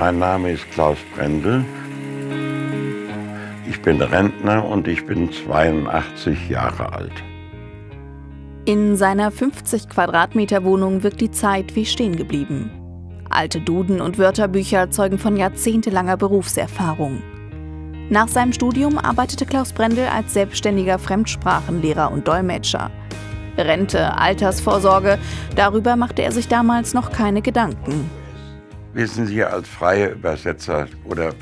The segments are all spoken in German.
Mein Name ist Klaus Brendel. Ich bin Rentner und ich bin 82 Jahre alt. In seiner 50 Quadratmeter Wohnung wirkt die Zeit wie stehen geblieben. Alte Duden und Wörterbücher zeugen von jahrzehntelanger Berufserfahrung. Nach seinem Studium arbeitete Klaus Brendel als selbstständiger Fremdsprachenlehrer und Dolmetscher. Rente, Altersvorsorge, darüber machte er sich damals noch keine Gedanken. Wissen Sie, als freie Übersetzer oder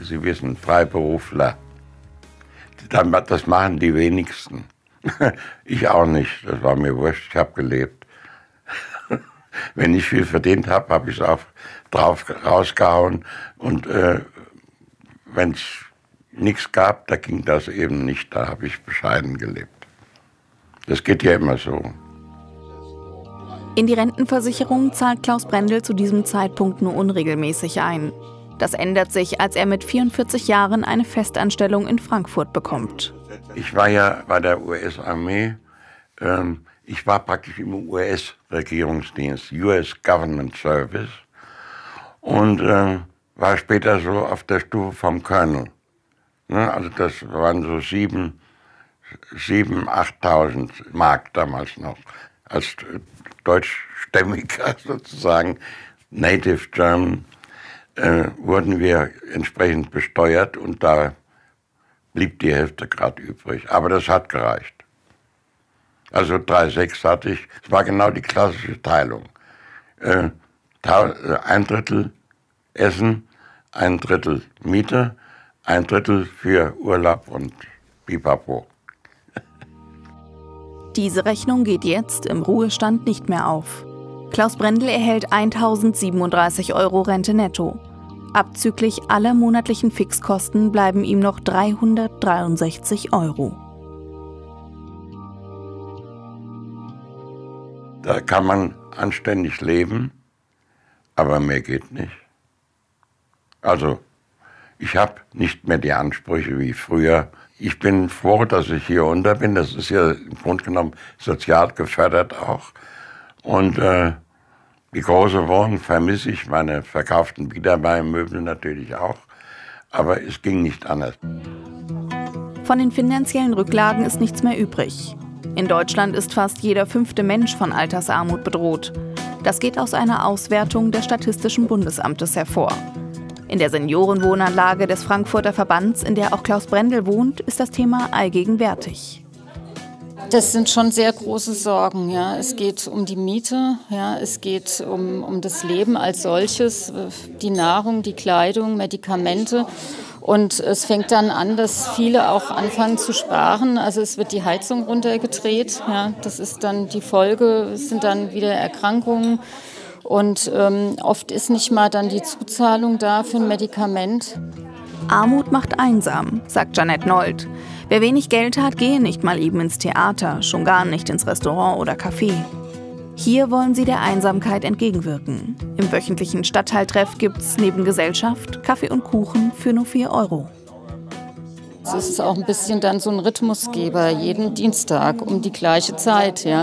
Sie wissen, Freiberufler, das machen die wenigsten. Ich auch nicht, das war mir wurscht, ich habe gelebt. Wenn ich viel verdient habe, habe ich es auch drauf rausgehauen. Und wenn es nichts gab, da ging das eben nicht, da habe ich bescheiden gelebt. Das geht ja immer so. In die Rentenversicherung zahlt Klaus Brendel zu diesem Zeitpunkt nur unregelmäßig ein. Das ändert sich, als er mit 44 Jahren eine Festanstellung in Frankfurt bekommt. Ich war ja bei der US-Armee. Ich war praktisch im US-Regierungsdienst, US Government Service. Und war später so auf der Stufe vom Colonel. Ne? Also das waren so 7.000, 8.000 Mark damals noch. Als deutschstämmiger sozusagen, Native German, wurden wir entsprechend besteuert und da blieb die Hälfte gerade übrig. Aber das hat gereicht. Also 3,6 hatte ich. Es war genau die klassische Teilung. 1/3 Essen, 1/3 Miete, 1/3 für Urlaub und Pipapo. Diese Rechnung geht jetzt im Ruhestand nicht mehr auf. Klaus Brendel erhält 1.037 € Rente netto. Abzüglich aller monatlichen Fixkosten bleiben ihm noch 363 €. Da kann man anständig leben, aber mehr geht nicht. Also, ich habe nicht mehr die Ansprüche wie früher. Ich bin froh, dass ich hier unter bin. Das ist ja im Grunde genommen sozial gefördert auch. Und die große Wohnung vermisse ich, meine verkauften Biedermeiermöbel natürlich auch. Aber es ging nicht anders. Von den finanziellen Rücklagen ist nichts mehr übrig. In Deutschland ist fast jeder 5. Mensch von Altersarmut bedroht. Das geht aus einer Auswertung des Statistischen Bundesamtes hervor. In der Seniorenwohnanlage des Frankfurter Verbands, in der auch Klaus Brendel wohnt, ist das Thema allgegenwärtig. Das sind schon sehr große Sorgen. Ja. Es geht um die Miete, ja. Es geht um das Leben als solches, die Nahrung, die Kleidung, Medikamente. Und es fängt dann an, dass viele auch anfangen zu sparen. Also es wird die Heizung runtergedreht. Ja. Das ist dann die Folge, es sind dann wieder Erkrankungen. Und oft ist nicht mal dann die Zuzahlung da für ein Medikament. Armut macht einsam, sagt Jeanette Nold. Wer wenig Geld hat, gehe nicht mal eben ins Theater, schon gar nicht ins Restaurant oder Café. Hier wollen sie der Einsamkeit entgegenwirken. Im wöchentlichen Stadtteiltreff gibt's neben Gesellschaft Kaffee und Kuchen für nur 4 €. Es ist auch ein bisschen dann so ein Rhythmusgeber, jeden Dienstag um die gleiche Zeit. Ja.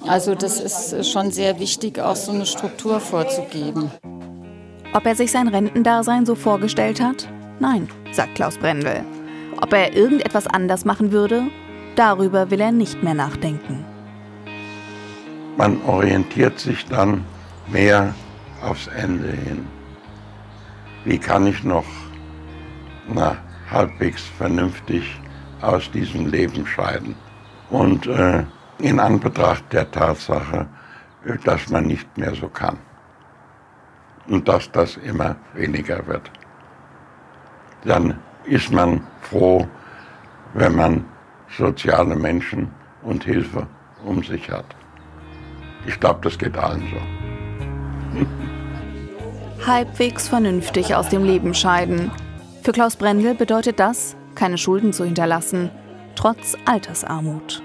Also das ist schon sehr wichtig, auch so eine Struktur vorzugeben. Ob er sich sein Rentendasein so vorgestellt hat? Nein, sagt Klaus Brendel. Ob er irgendetwas anders machen würde? Darüber will er nicht mehr nachdenken. Man orientiert sich dann mehr aufs Ende hin. Wie kann ich noch halbwegs vernünftig aus diesem Leben scheiden? Und in Anbetracht der Tatsache, dass man nicht mehr so kann und dass das immer weniger wird, dann ist man froh, wenn man soziale Menschen und Hilfe um sich hat. Ich glaube, das geht allen so. Halbwegs vernünftig aus dem Leben scheiden. Für Klaus Brendel bedeutet das, keine Schulden zu hinterlassen, trotz Altersarmut.